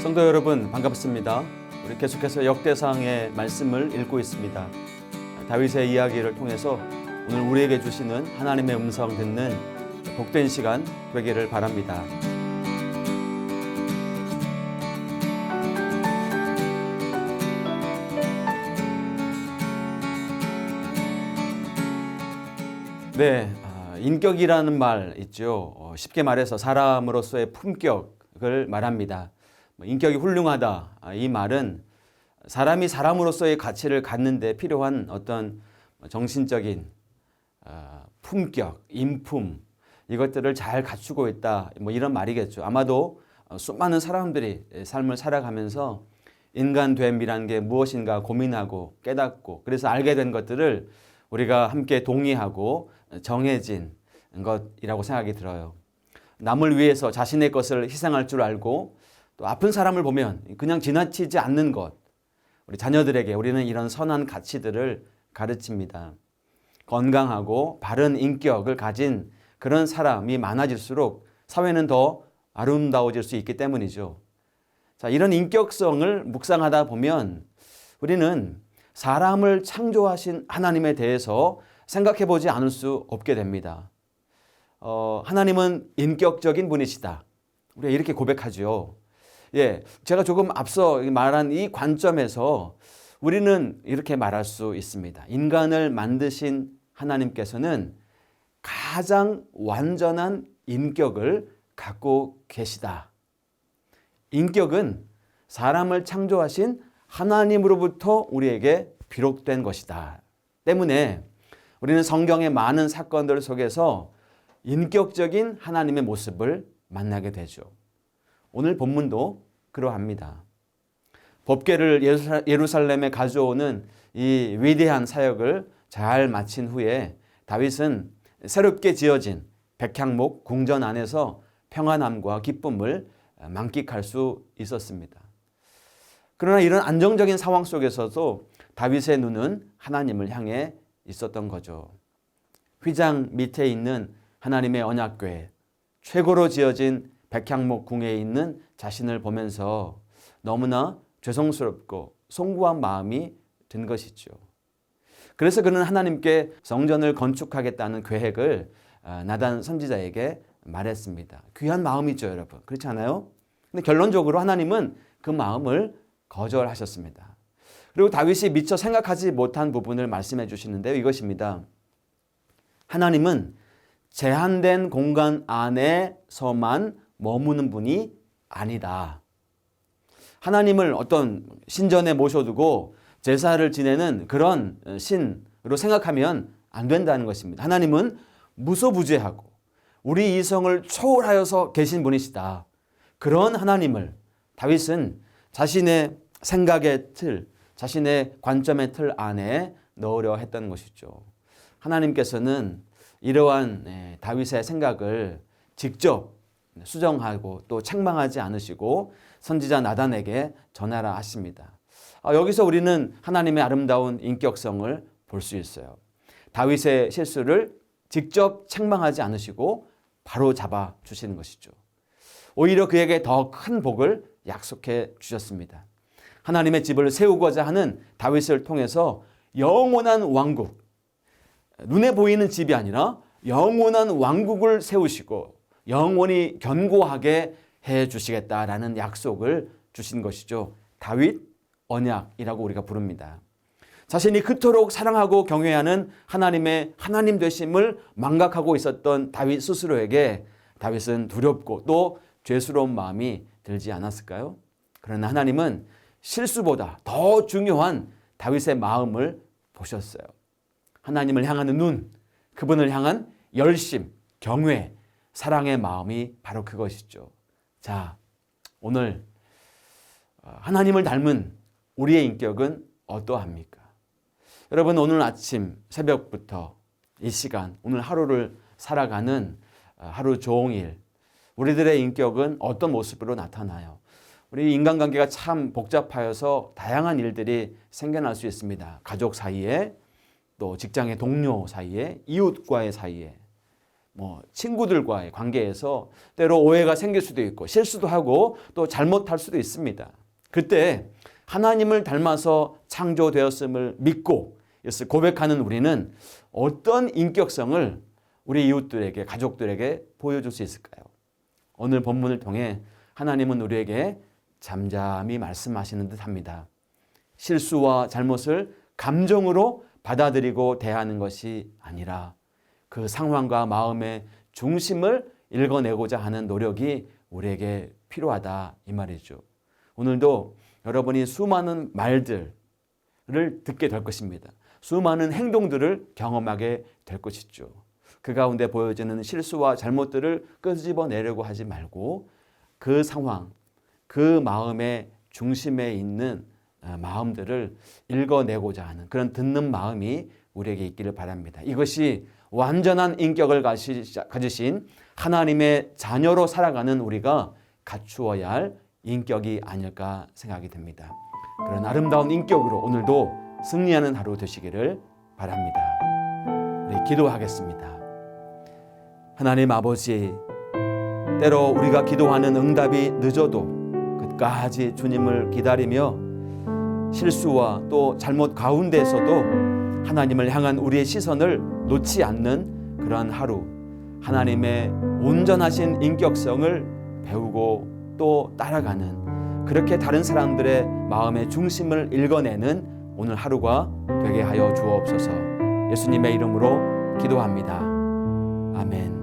성도 여러분, 반갑습니다. 우리 계속해서 역대상의 말씀을 읽고 있습니다. 다윗의 이야기를 통해서 오늘 우리에게 주시는 하나님의 음성 듣는 복된 시간 되기를 바랍니다. 네, 인격이라는 말 있죠. 쉽게 말해서 사람으로서의 품격을 말합니다. 인격이 훌륭하다. 이 말은 사람이 사람으로서의 가치를 갖는데 필요한 어떤 정신적인 품격, 인품 이것들을 잘 갖추고 있다. 이런 말이겠죠. 아마도 수많은 사람들이 삶을 살아가면서 인간됨이라는 게 무엇인가 고민하고 깨닫고 그래서 알게 된 것들을 우리가 함께 동의하고 정해진 것이라고 생각이 들어요. 남을 위해서 자신의 것을 희생할 줄 알고 또 아픈 사람을 보면 그냥 지나치지 않는 것. 우리 자녀들에게 우리는 이런 선한 가치들을 가르칩니다. 건강하고 바른 인격을 가진 그런 사람이 많아질수록 사회는 더 아름다워질 수 있기 때문이죠. 자, 이런 인격성을 묵상하다 보면 우리는 사람을 창조하신 하나님에 대해서 생각해 보지 않을 수 없게 됩니다. 하나님은 인격적인 분이시다. 우리가 이렇게 고백하죠. 제가 조금 앞서 말한 이 관점에서 우리는 이렇게 말할 수 있습니다. 인간을 만드신 하나님께서는 가장 완전한 인격을 갖고 계시다. 인격은 사람을 창조하신 하나님으로부터 우리에게 비록된 것이다. 때문에 우리는 성경의 많은 사건들 속에서 인격적인 하나님의 모습을 만나게 되죠. 오늘 본문도 그러합니다. 법궤를 예루살렘에 가져오는 이 위대한 사역을 잘 마친 후에 다윗은 새롭게 지어진 백향목 궁전 안에서 평안함과 기쁨을 만끽할 수 있었습니다. 그러나 이런 안정적인 상황 속에서도 다윗의 눈은 하나님을 향해 있었던 거죠. 휘장 밑에 있는 하나님의 언약궤, 최고로 지어진 백향목 궁에 있는 자신을 보면서 너무나 죄송스럽고 송구한 마음이 든 것이죠. 그래서 그는 하나님께 성전을 건축하겠다는 계획을 나단 선지자에게 말했습니다. 귀한 마음이죠, 여러분. 그렇지 않아요? 근데 결론적으로 하나님은 그 마음을 거절하셨습니다. 그리고 다윗이 미처 생각하지 못한 부분을 말씀해 주시는데요. 이것입니다. 하나님은 제한된 공간 안에서만 머무는 분이 아니다. 하나님을 어떤 신전에 모셔두고 제사를 지내는 그런 신으로 생각하면 안 된다는 것입니다. 하나님은 무소부재하고 우리 이성을 초월하여서 계신 분이시다. 그런 하나님을 다윗은 자신의 생각의 틀, 자신의 관점의 틀 안에 넣으려 했던 것이죠. 하나님께서는 이러한 다윗의 생각을 직접 수정하고 또 책망하지 않으시고 선지자 나단에게 전하라 하십니다. 여기서 우리는 하나님의 아름다운 인격성을 볼 수 있어요. 다윗의 실수를 직접 책망하지 않으시고 바로 잡아 주시는 것이죠. 오히려 그에게 더 큰 복을 약속해 주셨습니다. 하나님의 집을 세우고자 하는 다윗을 통해서 영원한 왕국, 눈에 보이는 집이 아니라 영원한 왕국을 세우시고 영원히 견고하게 해 주시겠다라는 약속을 주신 것이죠. 다윗 언약이라고 우리가 부릅니다. 자신이 그토록 사랑하고 경외하는 하나님의 하나님 되심을 망각하고 있었던 다윗 스스로에게 다윗은 두렵고 또 죄스러운 마음이 들지 않았을까요? 그러나 하나님은 실수보다 더 중요한 다윗의 마음을 보셨어요. 하나님을 향하는 눈, 그분을 향한 열심, 경외, 사랑의 마음이 바로 그것이죠. 자, 오늘 하나님을 닮은 우리의 인격은 어떠합니까? 여러분, 오늘 아침 새벽부터 이 시간, 오늘 하루를 살아가는 하루 종일 우리들의 인격은 어떤 모습으로 나타나요? 우리 인간관계가 참 복잡하여서 다양한 일들이 생겨날 수 있습니다. 가족 사이에, 또 직장의 동료 사이에, 이웃과의 사이에, 친구들과의 관계에서 때로 오해가 생길 수도 있고 실수도 하고 또 잘못할 수도 있습니다. 그때 하나님을 닮아서 창조되었음을 믿고 고백하는 우리는 어떤 인격성을 우리 이웃들에게, 가족들에게 보여줄 수 있을까요? 오늘 본문을 통해 하나님은 우리에게 잠잠히 말씀하시는 듯합니다. 실수와 잘못을 감정으로 받아들이고 대하는 것이 아니라 그 상황과 마음의 중심을 읽어내고자 하는 노력이 우리에게 필요하다, 이 말이죠. 오늘도 여러분이 수많은 말들을 듣게 될 것입니다. 수많은 행동들을 경험하게 될 것이죠. 그 가운데 보여지는 실수와 잘못들을 끄집어내려고 하지 말고 그 상황, 그 마음의 중심에 있는 마음들을 읽어내고자 하는 그런 듣는 마음이 우리에게 있기를 바랍니다. 이것이 완전한 인격을 가지신 하나님의 자녀로 살아가는 우리가 갖추어야 할 인격이 아닐까 생각이 됩니다. 그런 아름다운 인격으로 오늘도 승리하는 하루 되시기를 바랍니다. 우리 기도하겠습니다. 하나님 아버지, 때로 우리가 기도하는 응답이 늦어도 끝까지 주님을 기다리며 실수와 또 잘못 가운데에서도 하나님을 향한 우리의 시선을 놓지 않는 그러한 하루, 하나님의 온전하신 인격성을 배우고 또 따라가는, 그렇게 다른 사람들의 마음의 중심을 읽어내는 오늘 하루가 되게 하여 주옵소서. 예수님의 이름으로 기도합니다. 아멘.